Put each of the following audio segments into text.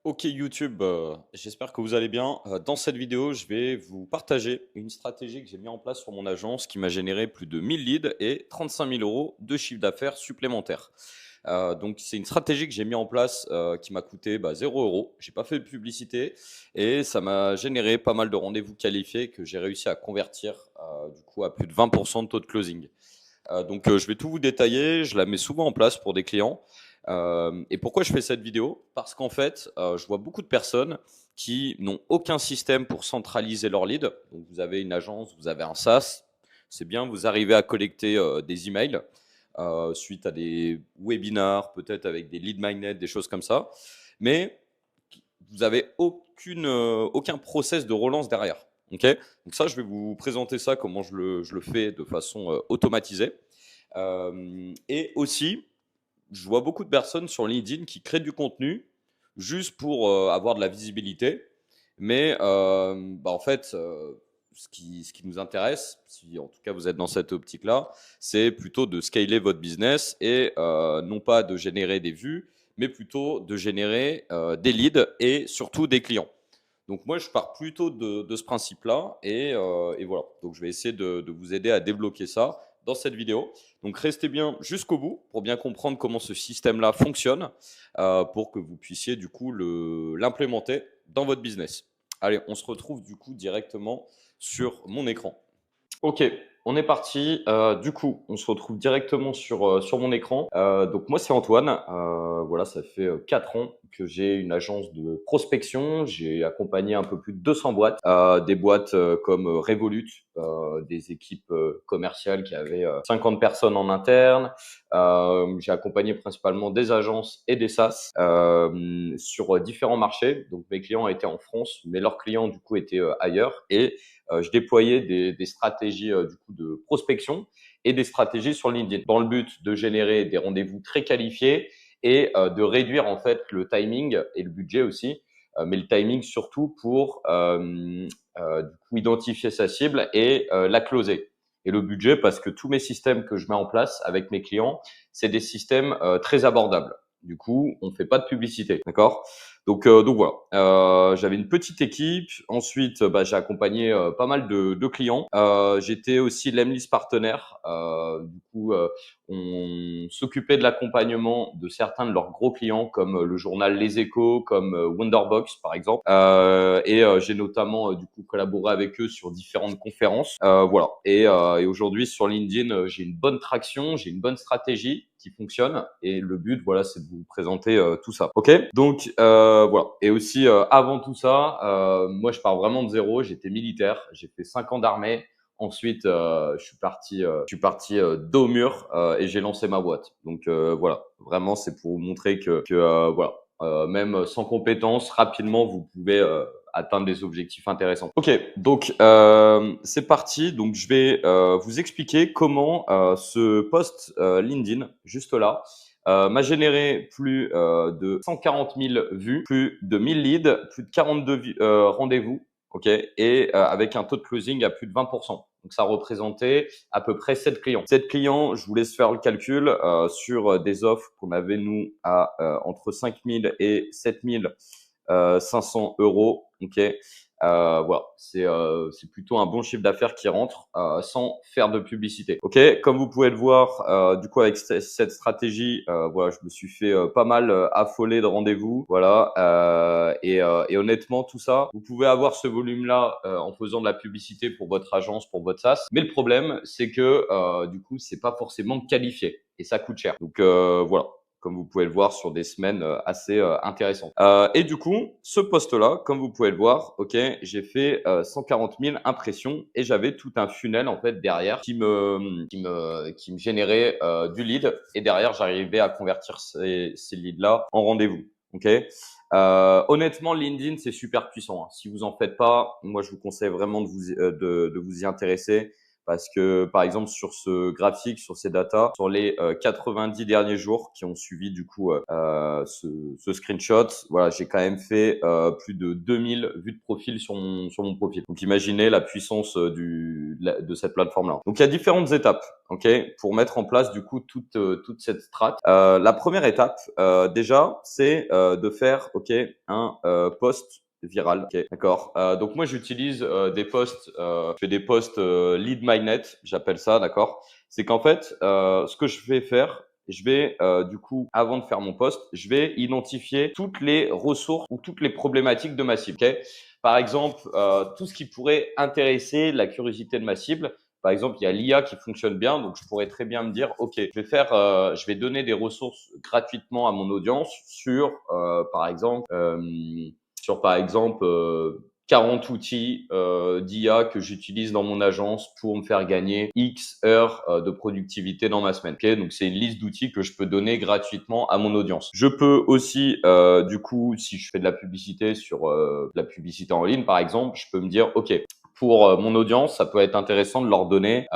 Ok YouTube, j'espère que vous allez bien. Dans cette vidéo, je vais vous partager une stratégie que j'ai mis en place sur mon agence qui m'a généré plus de 1000 leads et 35 000 euros de chiffre d'affaires supplémentaire. Donc c'est une stratégie que j'ai mis en place qui m'a coûté 0 euros. J'ai pas fait de publicité et ça m'a généré pas mal de rendez-vous qualifiés que j'ai réussi à convertir du coup à plus de 20% de taux de closing. Je vais tout vous détailler. Je la mets souvent en place pour des clients. Et pourquoi je fais cette vidéo? Parce qu'en fait, je vois beaucoup de personnes qui n'ont aucun système pour centraliser leurs leads. Donc, vous avez une agence, vous avez un SaaS, c'est bien, vous arrivez à collecter des emails suite à des webinars, peut-être avec des lead magnets, des choses comme ça. Mais vous n'avez aucun process de relance derrière. Okay, donc ça, je vais vous présenter ça, comment je le fais de façon automatisée. Et aussi, je vois beaucoup de personnes sur LinkedIn qui créent du contenu juste pour avoir de la visibilité. Mais en fait, ce qui nous intéresse, si en tout cas vous êtes dans cette optique-là, c'est plutôt de scaler votre business et non pas de générer des vues, mais plutôt de générer des leads et surtout des clients. Donc moi, je pars plutôt de ce principe-là et voilà. Donc je vais essayer de vous aider à débloquer ça dans cette vidéo. Donc restez bien jusqu'au bout pour bien comprendre comment ce système-là fonctionne pour que vous puissiez du coup l'implémenter dans votre business. Allez, on se retrouve du coup directement sur mon écran. Ok, on est parti. Du coup, on se retrouve directement sur mon écran. Donc moi, c'est Antoine. Voilà, ça fait 4 ans que j'ai une agence de prospection. J'ai accompagné un peu plus de 200 boîtes, des boîtes comme Revolut, des équipes commerciales qui avaient 50 personnes en interne. J'ai accompagné principalement des agences et des SaaS sur différents marchés. Donc mes clients étaient en France, mais leurs clients du coup étaient ailleurs et je déployais des stratégies du coup de prospection et des stratégies sur LinkedIn dans le but de générer des rendez-vous très qualifiés et de réduire en fait le timing et le budget aussi, mais le timing surtout pour du coup identifier sa cible et la closer. Et le budget parce que tous mes systèmes que je mets en place avec mes clients, c'est des systèmes très abordables. Du coup, on ne fait pas de publicité, d'accord? Donc voilà, j'avais une petite équipe. Ensuite, j'ai accompagné pas mal de clients. J'étais aussi l'Emlist partenaire. On s'occupait de l'accompagnement de certains de leurs gros clients, comme le journal Les Échos, comme Wonderbox par exemple. J'ai notamment du coup collaboré avec eux sur différentes conférences. Voilà. Et aujourd'hui sur LinkedIn, j'ai une bonne traction, j'ai une bonne stratégie qui fonctionne et le but voilà c'est de vous présenter tout ça. Ok, donc voilà. Et aussi avant tout ça, moi je pars vraiment de zéro. J'étais militaire, j'ai fait 5 ans d'armée. Ensuite je suis parti dos au mur et j'ai lancé ma boîte. Donc voilà, vraiment c'est pour vous montrer que voilà, même sans compétences rapidement vous pouvez atteindre des objectifs intéressants. Ok, donc c'est parti. Donc je vais vous expliquer comment ce post LinkedIn, juste là, m'a généré plus de 140 000 vues, plus de 1000 leads, plus de 42 rendez-vous, ok, et avec un taux de closing à plus de 20%. Donc ça représentait à peu près 7 clients. 7 clients, je vous laisse faire le calcul sur des offres qu'on avait nous à entre 5 000 et 7 500 euros. Ok, voilà, c'est plutôt un bon chiffre d'affaires qui rentre sans faire de publicité. Ok, comme vous pouvez le voir, du coup avec cette stratégie, voilà, je me suis fait pas mal affoler de rendez-vous. Voilà, et honnêtement, tout ça, vous pouvez avoir ce volume-là en faisant de la publicité pour votre agence, pour votre SaaS. Mais le problème, c'est que du coup, c'est pas forcément qualifié et ça coûte cher. Donc voilà, comme vous pouvez le voir sur des semaines assez intéressantes. Et du coup, ce post-là, comme vous pouvez le voir, ok, j'ai fait 140 000 impressions et j'avais tout un funnel en fait derrière qui me générait du lead et derrière j'arrivais à convertir ces leads-là en rendez-vous. Ok. Honnêtement, LinkedIn c'est super puissant, hein. Si vous en faites pas, moi je vous conseille vraiment de vous y intéresser parce que, par exemple, sur ce graphique, sur ces datas, sur les 90 derniers jours qui ont suivi du coup ce screenshot, voilà, j'ai quand même fait plus de 2000 vues de profil sur mon profil. Donc, imaginez la puissance de cette plateforme-là. Donc, il y a différentes étapes, ok, pour mettre en place du coup toute cette strat. La première étape, déjà, c'est de faire, ok, un post viral, ok, d'accord. Donc moi j'utilise des posts, je fais des posts lead magnet, j'appelle ça, d'accord. C'est qu'en fait, ce que je vais faire, je vais du coup, avant de faire mon post, je vais identifier toutes les ressources ou toutes les problématiques de ma cible, ok. Par exemple, tout ce qui pourrait intéresser la curiosité de ma cible. Par exemple, il y a l'IA qui fonctionne bien, donc je pourrais très bien me dire, ok, je vais donner des ressources gratuitement à mon audience sur, par exemple, 40 outils d'IA que j'utilise dans mon agence pour me faire gagner X heures de productivité dans ma semaine. Okay, donc c'est une liste d'outils que je peux donner gratuitement à mon audience. Je peux aussi, du coup, si je fais de la publicité sur la publicité en ligne, par exemple, je peux me dire, ok, pour mon audience, ça peut être intéressant de leur donner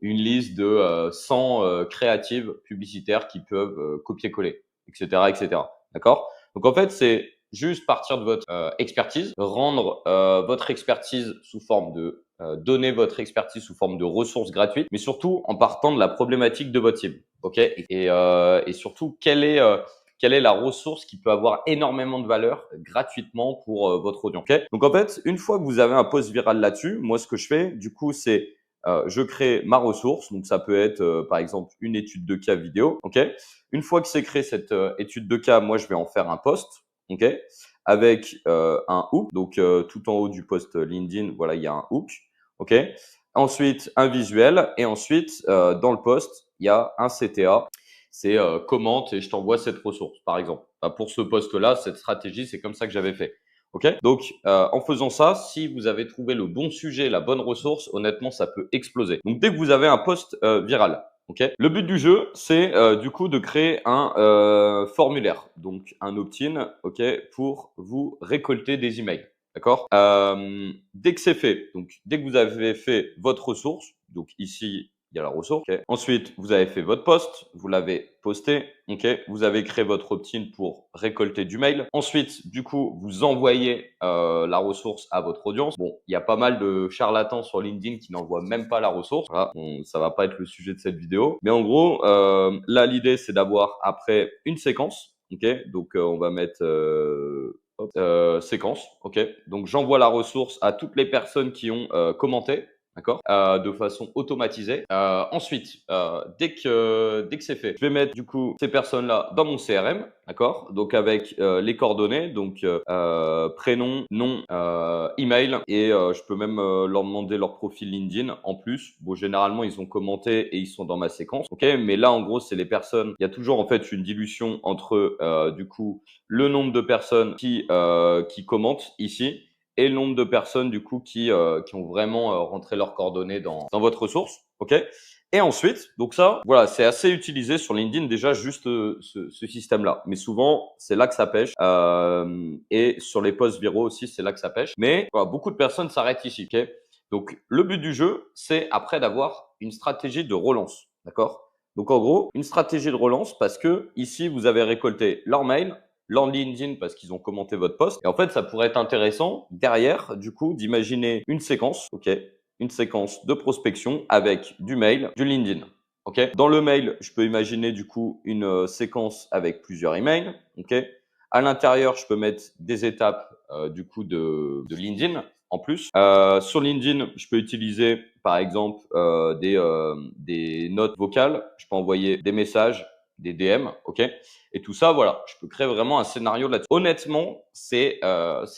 une liste de 100 créatives publicitaires qui peuvent copier-coller, etc., etc. D'accord? Donc en fait, c'est juste partir de votre expertise, rendre votre expertise sous forme de donner votre expertise sous forme de ressources gratuites, mais surtout en partant de la problématique de votre cible, ok, et surtout quelle est la ressource qui peut avoir énormément de valeur gratuitement pour votre audience. Okay, donc en fait, une fois que vous avez un post viral là-dessus, moi ce que je fais du coup c'est je crée ma ressource, donc ça peut être par exemple une étude de cas vidéo, ok. Une fois que c'est créé cette étude de cas, moi je vais en faire un post, ok, avec un hook. Donc tout en haut du post LinkedIn, voilà, il y a un hook, ok. Ensuite un visuel et ensuite dans le post il y a un CTA. C'est commente et je t'envoie cette ressource, par exemple. Pour ce post-là, cette stratégie, c'est comme ça que j'avais fait. Ok, donc en faisant ça, si vous avez trouvé le bon sujet, la bonne ressource, honnêtement, ça peut exploser. Donc dès que vous avez un post viral, ok, le but du jeu, c'est du coup de créer un formulaire, donc un opt-in, ok, pour vous récolter des emails. D'accord. Dès que c'est fait, donc dès que vous avez fait votre ressource, donc ici il y a la ressource. Okay. Ensuite, vous avez fait votre post, vous l'avez posté, ok. Vous avez créé votre opt-in pour récolter du mail. Ensuite, du coup, vous envoyez la ressource à votre audience. Bon, il y a pas mal de charlatans sur LinkedIn qui n'envoient même pas la ressource. Voilà, ça va pas être le sujet de cette vidéo, mais en gros, là l'idée c'est d'avoir après une séquence, ok. Donc on va mettre séquence, ok. Donc j'envoie la ressource à toutes les personnes qui ont commenté. D'accord, de façon automatisée. Ensuite, dès que c'est fait, je vais mettre du coup ces personnes-là dans mon CRM, d'accord. Donc avec les coordonnées, donc prénom, nom, email, et je peux même leur demander leur profil LinkedIn en plus. Bon, généralement ils ont commenté et ils sont dans ma séquence, ok. Mais là, en gros, c'est les personnes. Il y a toujours en fait une dilution entre du coup le nombre de personnes qui commentent ici et le nombre de personnes du coup qui ont vraiment rentré leurs coordonnées dans votre ressource, ok. Et ensuite, donc ça, voilà, c'est assez utilisé sur LinkedIn déjà juste ce système-là. Mais souvent, c'est là que ça pêche. Et sur les posts viraux aussi, c'est là que ça pêche. Mais voilà, beaucoup de personnes s'arrêtent ici, ok. Donc le but du jeu, c'est après d'avoir une stratégie de relance, d'accord. Donc en gros, une stratégie de relance parce que ici, vous avez récolté leur mail, leur LinkedIn parce qu'ils ont commenté votre post. Et en fait, ça pourrait être intéressant derrière, du coup, d'imaginer une séquence, ok, une séquence de prospection avec du mail, du LinkedIn. Ok. Dans le mail, je peux imaginer du coup une séquence avec plusieurs emails. Ok. À l'intérieur, je peux mettre des étapes du coup de LinkedIn en plus. Sur LinkedIn, je peux utiliser par exemple des notes vocales. Je peux envoyer des messages, des DM, ok. Et tout ça, voilà, je peux créer vraiment un scénario là-dessus. Honnêtement, c'est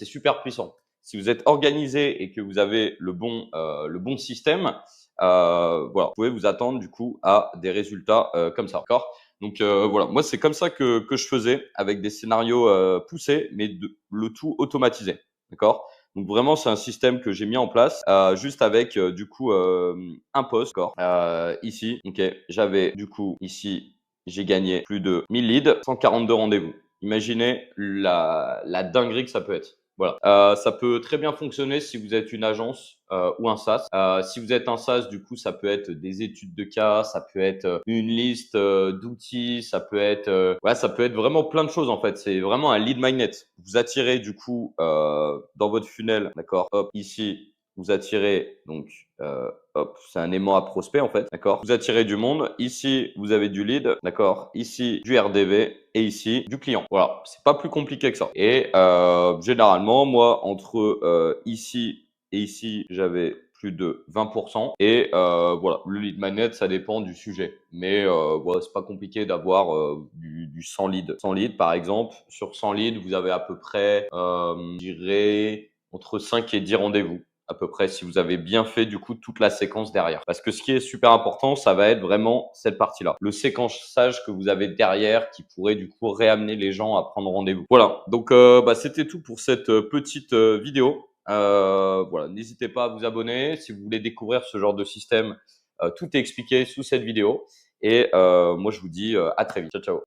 super puissant. Si vous êtes organisé et que vous avez le bon système, voilà, vous pouvez vous attendre du coup à des résultats comme ça, d'accord. Donc voilà, moi c'est comme ça que je faisais avec des scénarios poussés, mais le tout automatisé, d'accord. Donc vraiment c'est un système que j'ai mis en place juste avec du coup un post, d'accord. Ici, ok, j'avais du coup ici j'ai gagné plus de 1000 leads, 142 rendez-vous. Imaginez la dinguerie que ça peut être. Voilà. Ça peut très bien fonctionner si vous êtes une agence ou un SaaS. Si vous êtes un SaaS, du coup, ça peut être des études de cas, ça peut être une liste d'outils, ça peut être vraiment plein de choses en fait. C'est vraiment un lead magnet. Vous attirez du coup dans votre funnel, d'accord. Hop, ici, vous attirez donc hop, c'est un aimant à prospect en fait, d'accord. Vous attirez du monde. Ici, vous avez du lead, d'accord. Ici, du RDV et ici, du client. Voilà, c'est pas plus compliqué que ça. Et généralement, moi, entre ici et ici, j'avais plus de 20%. Et voilà, le lead magnet, ça dépend du sujet. Mais voilà, c'est pas compliqué d'avoir du 100 leads. 100 leads, par exemple, sur 100 leads, vous avez à peu près, je dirais, entre 5 et 10 rendez-vous à peu près si vous avez bien fait du coup toute la séquence derrière. Parce que ce qui est super important, ça va être vraiment cette partie-là. Le séquençage que vous avez derrière qui pourrait du coup réamener les gens à prendre rendez-vous. Voilà, donc c'était tout pour cette petite vidéo. Voilà, n'hésitez pas à vous abonner si vous voulez découvrir ce genre de système. Tout est expliqué sous cette vidéo. Et moi, je vous dis à très vite. Ciao, ciao.